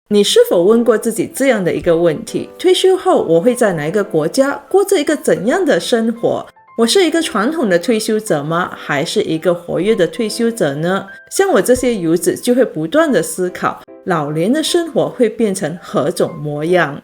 你是否问过自己这样的一个问题：退休后我会在哪一个国家过着一个怎样的生活？我是一个传统的退休者吗？还是一个活跃的退休者呢？像我这些游子就会不断的思考，老年的生活会变成何种模样。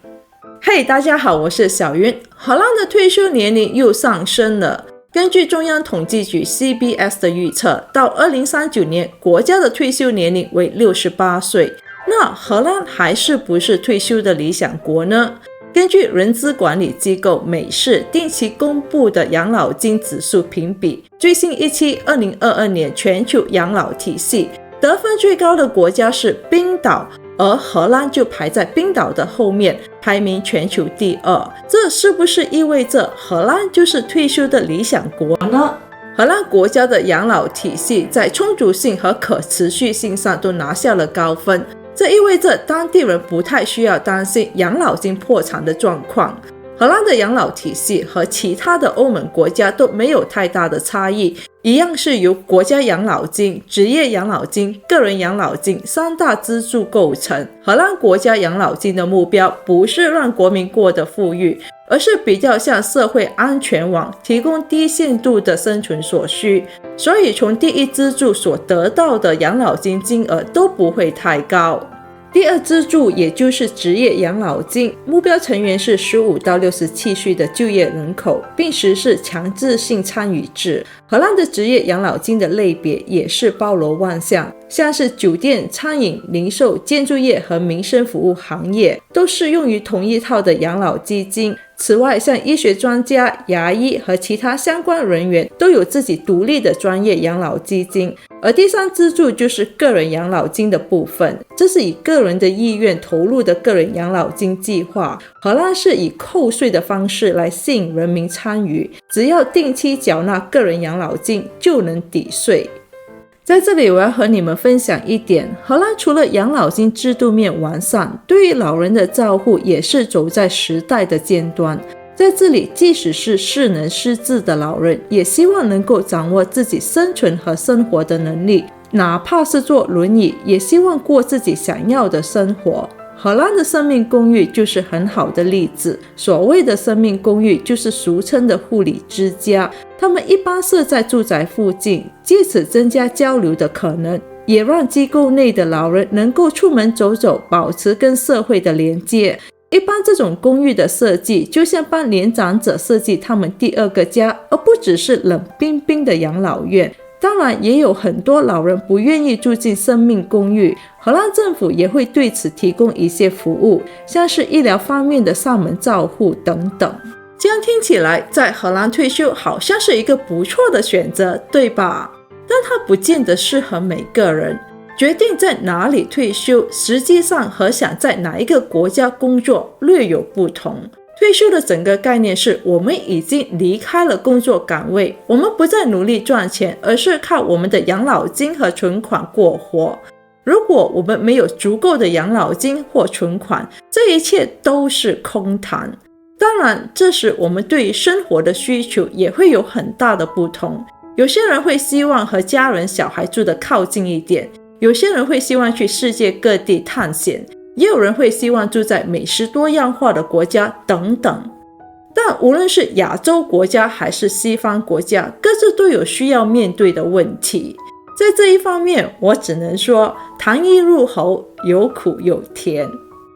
嘿，大家好，我是小云。荷兰的退休年龄又上升了。根据中央统计局 CBS 的预测，到2039年，国家的退休年龄为68岁。那荷兰还是不是退休的理想国呢？根据人资管理机构美世定期公布的养老金指数评比，最新一期2022年全球养老体系得分最高的国家是冰岛，而荷兰就排在冰岛的后面，排名全球第2。这是不是意味着荷兰就是退休的理想国呢？荷兰国家的养老体系在充足性和可持续性上都拿下了高分，这意味着当地人不太需要担心养老金破产的状况。荷兰的养老体系和其他的欧盟国家都没有太大的差异，一样是由国家养老金、职业养老金、个人养老金3大支柱构成。荷兰国家养老金的目标不是让国民过得富裕，而是比较像社会安全网，提供低限度的生存所需，所以从第一支柱所得到的养老金金额都不会太高。第二支柱也就是职业养老金，目标成员是15到67岁的就业人口，并实施强制性参与制。荷兰的职业养老金的类别也是包罗万象，像是酒店、餐饮、零售、建筑业和民生服务行业都适用于同一套的养老基金。此外，像医学专家、牙医和其他相关人员都有自己独立的专业养老基金。而第三支柱就是个人养老金的部分，这是以个人的意愿投入的个人养老金计划。荷兰是以扣税的方式来吸引人民参与，只要定期缴纳个人养老金就能抵税。在这里我要和你们分享一点，荷兰除了养老金制度面完善，对于老人的照护也是走在时代的尖端。在这里，即使是失能失智的老人，也希望能够掌握自己生存和生活的能力，哪怕是坐轮椅，也希望过自己想要的生活。荷兰的生命公寓就是很好的例子。所谓的生命公寓就是俗称的护理之家，他们一般设在住宅附近，借此增加交流的可能，也让机构内的老人能够出门走走，保持跟社会的连接。一般这种公寓的设计就像帮年长者设计他们第二个家，而不只是冷冰冰的养老院。当然也有很多老人不愿意住进生命公寓，荷兰政府也会对此提供一些服务，像是医疗方面的上门照护等等。这样听起来，在荷兰退休好像是一个不错的选择，对吧？但它不见得适合每个人。决定在哪里退休，实际上和想在哪一个国家工作略有不同。退休的整个概念是我们已经离开了工作岗位，我们不再努力赚钱，而是靠我们的养老金和存款过活。如果我们没有足够的养老金或存款，这一切都是空谈。当然，这时我们对于生活的需求也会有很大的不同。有些人会希望和家人小孩住得靠近一点，有些人会希望去世界各地探险，也有人会希望住在美食多样化的国家等等。但无论是亚洲国家还是西方国家，各自都有需要面对的问题。在这一方面，我只能说糖衣入喉，有苦有甜。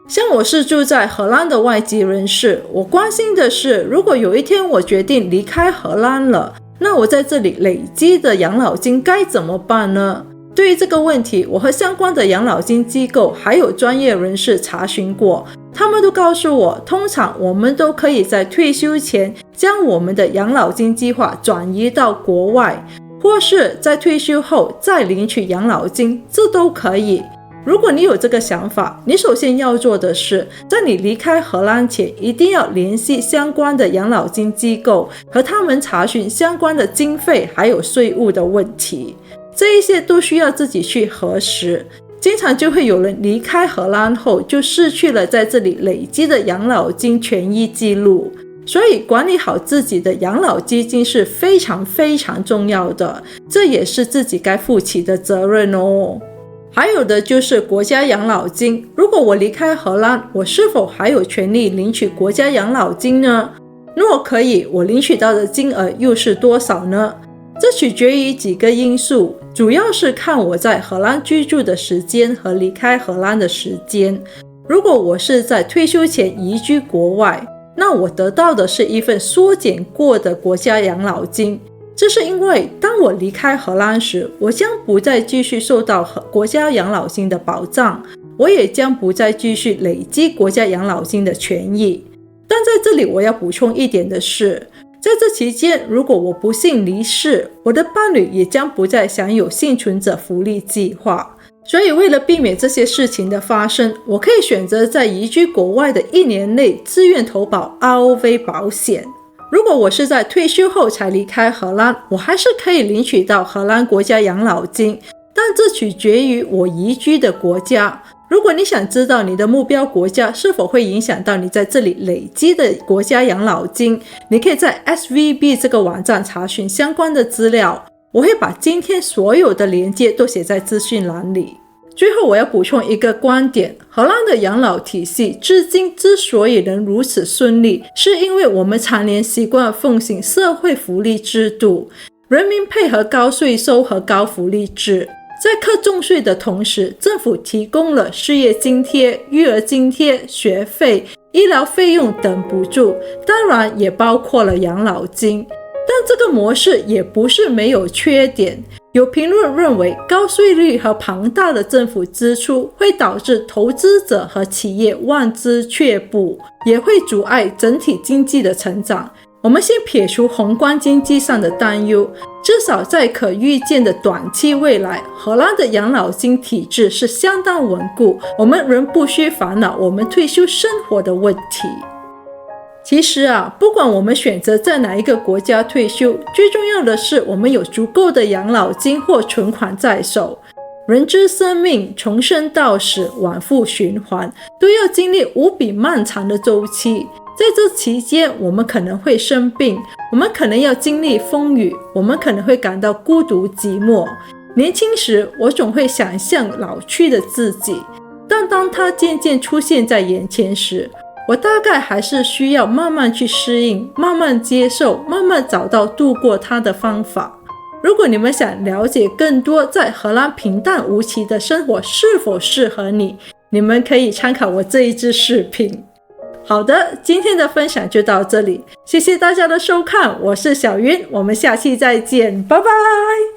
像我是住在荷兰的外籍人士，我关心的是，如果有一天我决定离开荷兰了，那我在这里累积的养老金该怎么办呢？对于这个问题，我和相关的养老金机构还有专业人士查询过，他们都告诉我，通常我们都可以在退休前将我们的养老金计划转移到国外，或是在退休后再领取养老金，这都可以。如果你有这个想法，你首先要做的是，在你离开荷兰前，一定要联系相关的养老金机构，和他们查询相关的经费还有税务的问题。这一些都需要自己去核实，经常就会有人离开荷兰后就失去了在这里累积的养老金权益记录，所以管理好自己的养老基金是非常非常重要的，这也是自己该负起的责任哦。还有的就是国家养老金，如果我离开荷兰，我是否还有权利领取国家养老金呢？如果可以，我领取到的金额又是多少呢？这取决于几个因素，主要是看我在荷兰居住的时间和离开荷兰的时间。如果我是在退休前移居国外，那我得到的是一份缩减过的国家养老金。这是因为当我离开荷兰时，我将不再继续受到国家养老金的保障，我也将不再继续累积国家养老金的权益。但在这里我要补充一点的是，在这期间，如果我不幸离世，我的伴侣也将不再享有幸存者福利计划。所以为了避免这些事情的发生，我可以选择在移居国外的1年内自愿投保 ROV 保险。如果我是在退休后才离开荷兰，我还是可以领取到荷兰国家养老金，但这取决于我移居的国家。如果你想知道你的目标国家是否会影响到你在这里累积的国家养老金，你可以在 SVB 这个网站查询相关的资料，我会把今天所有的连接都写在资讯栏里。最后我要补充一个观点，荷兰的养老体系至今之所以能如此顺利，是因为我们常年习惯奉行社会福利制度，人民配合高税收和高福利制，在课重税的同时，政府提供了失业津贴、育儿津贴、学费、医疗费用等补助，当然也包括了养老金。但这个模式也不是没有缺点，有评论认为高税率和庞大的政府支出会导致投资者和企业望之却步，也会阻碍整体经济的成长。我们先撇除宏观经济上的担忧，至少在可预见的短期未来，荷兰的养老金体制是相当稳固，我们仍不需烦恼我们退休生活的问题。其实不管我们选择在哪一个国家退休，最重要的是我们有足够的养老金或存款在手。人之生命从生到死，往复循环，都要经历无比漫长的周期。在这期间，我们可能会生病，我们可能要经历风雨，我们可能会感到孤独寂寞。年轻时，我总会想象老去的自己，但当它渐渐出现在眼前时，我大概还是需要慢慢去适应，慢慢接受，慢慢找到度过它的方法。如果你们想了解更多在荷兰平淡无奇的生活是否适合你，你们可以参考我这一支视频。好的，今天的分享就到这里，谢谢大家的收看，我是小云，我们下期再见，拜拜。